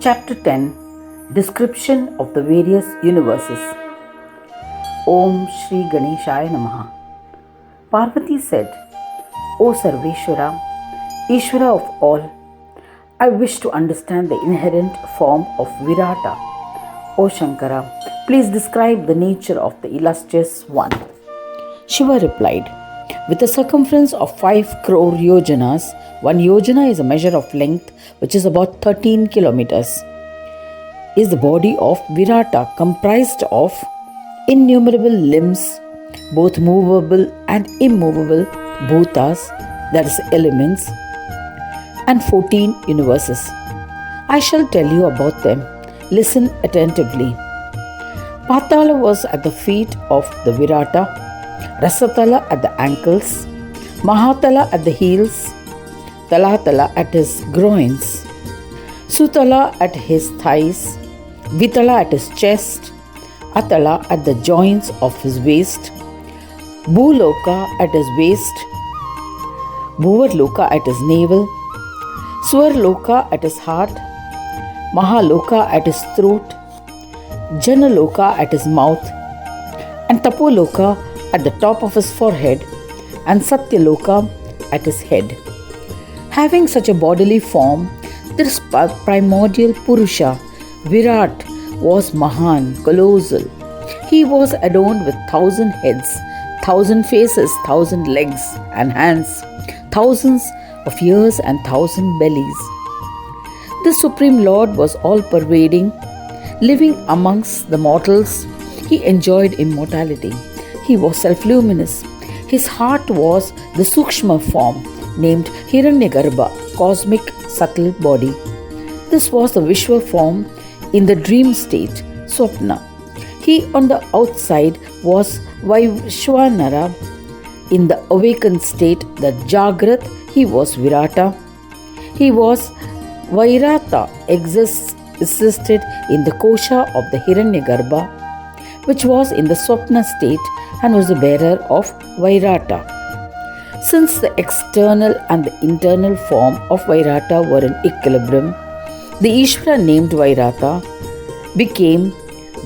Chapter 10 Description of the Various Universes. Om Shri Ganeshaya Namaha. Parvati said, O Sarveshwara, Ishvara of all, I wish to understand the inherent form of Virata. O Shankara, please describe the nature of the illustrious one. Shiva replied, with a circumference of 5 crore yojanas, 1 yojana is a measure of length which is about 13 kilometers, is the body of Virata, comprised of innumerable limbs, both movable and immovable, bhutas, that is elements, and 14 universes. I shall tell you about them. Listen attentively. Patala was at the feet of the Virata, Rasatala at the ankles, Mahatala at the heels, Talatala at his groins, Sutala at his thighs, Vitala at his chest, Atala at the joints of his waist, Bhuloka at his waist, Bhuvarloka at his navel, Swarloka at his heart, Mahaloka at his throat, Janaloka at his mouth, and Tapoloka at the top of his forehead, and Satyaloka at his head. Having such a bodily form, this primordial Purusha, Virat, was Mahan, colossal. He was adorned with 1,000 heads, 1,000 faces, 1,000 legs and hands, thousands of ears and 1,000 bellies. The Supreme Lord was all-pervading. Living amongst the mortals, he enjoyed immortality. He was self-luminous. His heart was the Sukshma form, named Hiranyagarbha, cosmic subtle body. This was the Vishwa form in the dream state, Swapna. He on the outside was Vaishwanara. In the awakened state, the Jagrat, he was Virata. He was Vairata, existed in the Kosha of the Hiranyagarbha, which was in the Swapna state and was the bearer of Vairata. Since the external and the internal form of Vairata were in equilibrium, the Ishvara named Vairata became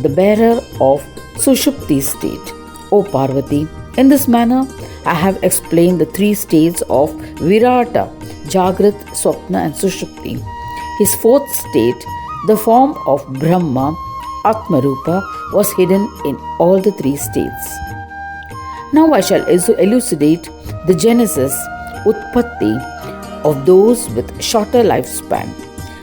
the bearer of Sushupti state. O Parvati, in this manner I have explained the 3 states of Virata, Jagrat, Swapna and Sushupti. His 4th state, the form of Brahma, Atmarupa, was hidden in all the 3 states. Now I shall elucidate the genesis, Utpatti, of those with shorter lifespan.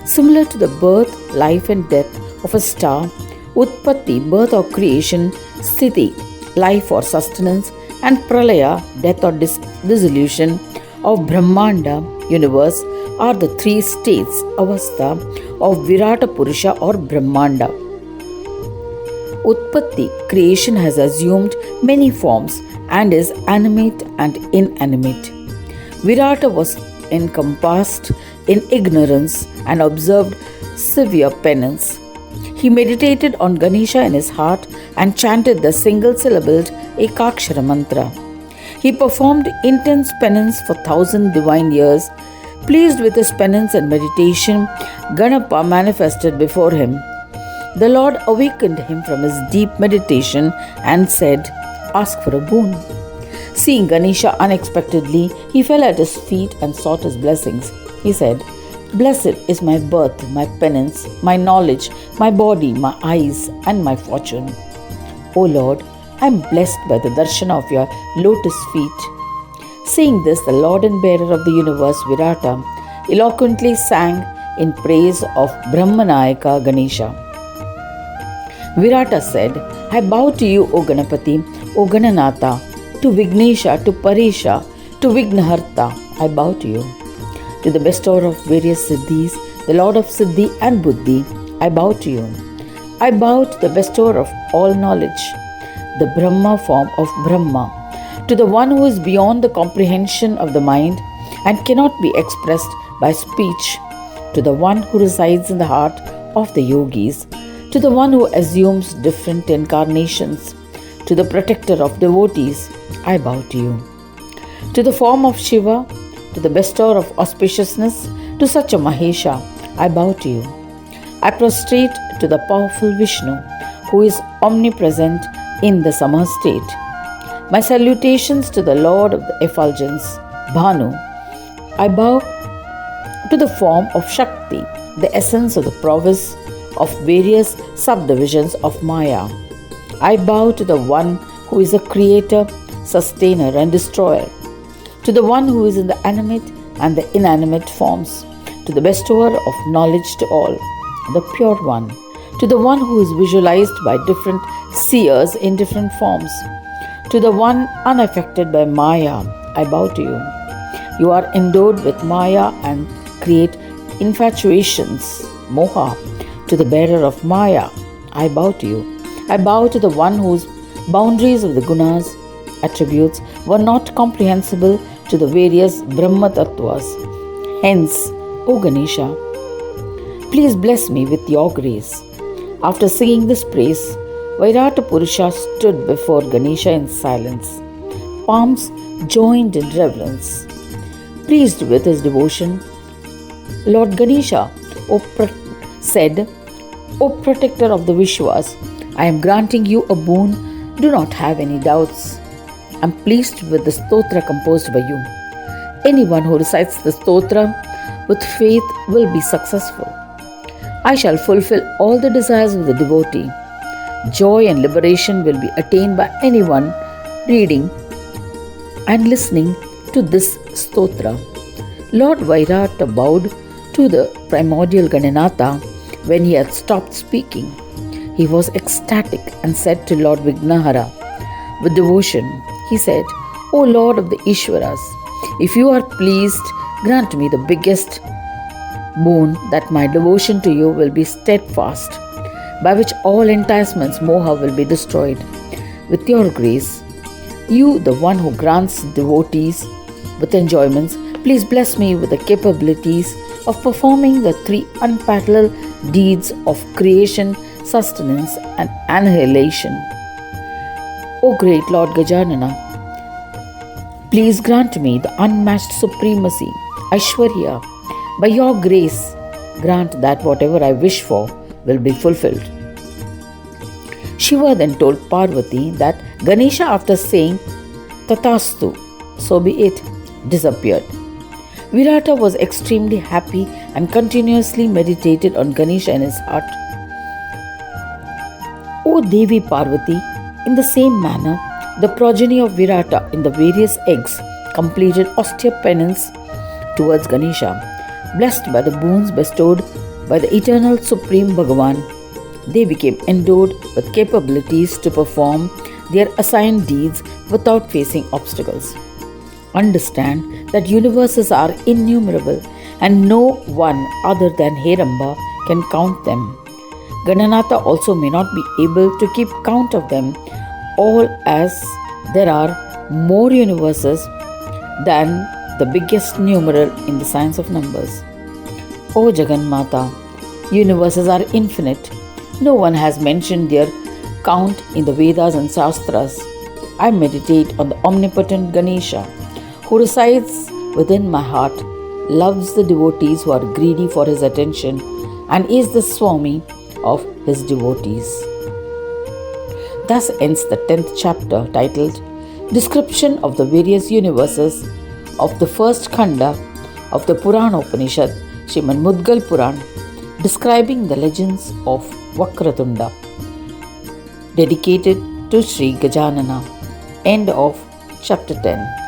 Similar to the birth, life and death of a star, Utpatti, birth or creation, Sthiti, life or sustenance, and Pralaya, death or dissolution of Brahmanda, universe, are the 3 states, Avastha, of Virata Purusha or Brahmanda. Utpatti, creation, has assumed many forms and is animate and inanimate. Virata was encompassed in ignorance and observed severe penance. He meditated on Ganesha in his heart and chanted the single-syllabled Ekakshara mantra. He performed intense penance for 1,000 divine years. Pleased with his penance and meditation, Ganapa manifested before him. The Lord awakened him from his deep meditation and said, Ask for a boon. Seeing Ganesha unexpectedly, he fell at his feet and sought his blessings. He said, Blessed is my birth, my penance, my knowledge, my body, my eyes, and my fortune. O Lord, I am blessed by the darshana of your lotus feet. Saying this, the Lord and bearer of the universe, Virata, eloquently sang in praise of Brahmanayaka Ganesha. Virata said, I bow to you, O Ganapati, O Gananatha, to Vignesha, to Paresha, to Vignaharta, I bow to you. To the bestower of various siddhis, the Lord of Siddhi and Buddhi, I bow to you. I bow to the bestower of all knowledge, the Brahma form of Brahma, to the one who is beyond the comprehension of the mind and cannot be expressed by speech, to the one who resides in the heart of the yogis, to the one who assumes different incarnations, to the protector of devotees, I bow to you. To the form of Shiva, to the bestower of auspiciousness, to such a Mahesha, I bow to you. I prostrate to the powerful Vishnu, who is omnipresent in the summer state. My salutations to the Lord of the effulgence, Bhanu. I bow to the form of Shakti, the essence of the prowess of various subdivisions of Maya. I bow to the one who is the creator, sustainer, and destroyer, to the one who is in the animate and the inanimate forms, to the bestower of knowledge to all, the pure one, to the one who is visualized by different seers in different forms, to the one unaffected by Maya. I bow to you. You are endowed with Maya and create infatuations, moha. To the bearer of Maya, I bow to you. I bow to the one whose boundaries of the gunas, attributes, were not comprehensible to the various Brahma Tattvas. Hence, O Ganesha, please bless me with your grace. After singing this praise, Vairata Purusha stood before Ganesha in silence, palms joined in reverence. Pleased with his devotion, Lord Ganesha said, O protector of the Vishwas, I am granting you a boon. Do not have any doubts. I am pleased with the stotra composed by you. Anyone who recites the stotra with faith will be successful. I shall fulfill all the desires of the devotee. Joy and liberation will be attained by anyone reading and listening to this stotra. Lord Vairata bowed to the primordial Gananatha when he had stopped speaking. He was ecstatic and said to Lord Vignahara, with devotion, he said, O Lord of the Ishwaras, if you are pleased, grant me the biggest boon, that my devotion to you will be steadfast, by which all enticements, moha, will be destroyed. With your grace, you, the one who grants devotees with enjoyments, please bless me with the capabilities of performing the three unparalleled deeds of creation, sustenance, and annihilation. O great Lord Gajanana, please grant me the unmatched supremacy, Aishwarya. By your grace, grant that whatever I wish for will be fulfilled. Shiva then told Parvati that Ganesha, after saying Tatastu, so be it, disappeared. Virata was extremely happy and continuously meditated on Ganesha in his heart. O Devi Parvati, in the same manner, the progeny of Virata in the various eggs completed austere penance towards Ganesha. Blessed by the boons bestowed by the eternal Supreme Bhagavan, they became endowed with capabilities to perform their assigned deeds without facing obstacles. Understand that universes are innumerable and no one other than Heramba can count them. Gananatha also may not be able to keep count of them all, as there are more universes than the biggest numeral in the science of numbers. O Jagannatha, universes are infinite. No one has mentioned their count in the Vedas and Shastras. I meditate on the omnipotent Ganesha, who resides within my heart, loves the devotees who are greedy for his attention, and is the Swami of his devotees. Thus ends the 10th chapter, titled Description of the Various Universes of the first Khanda of the Puran Upanishad, Srimad Mudgal Puran, describing the legends of Vakratunda, dedicated to Sri Gajanana. End of chapter 10.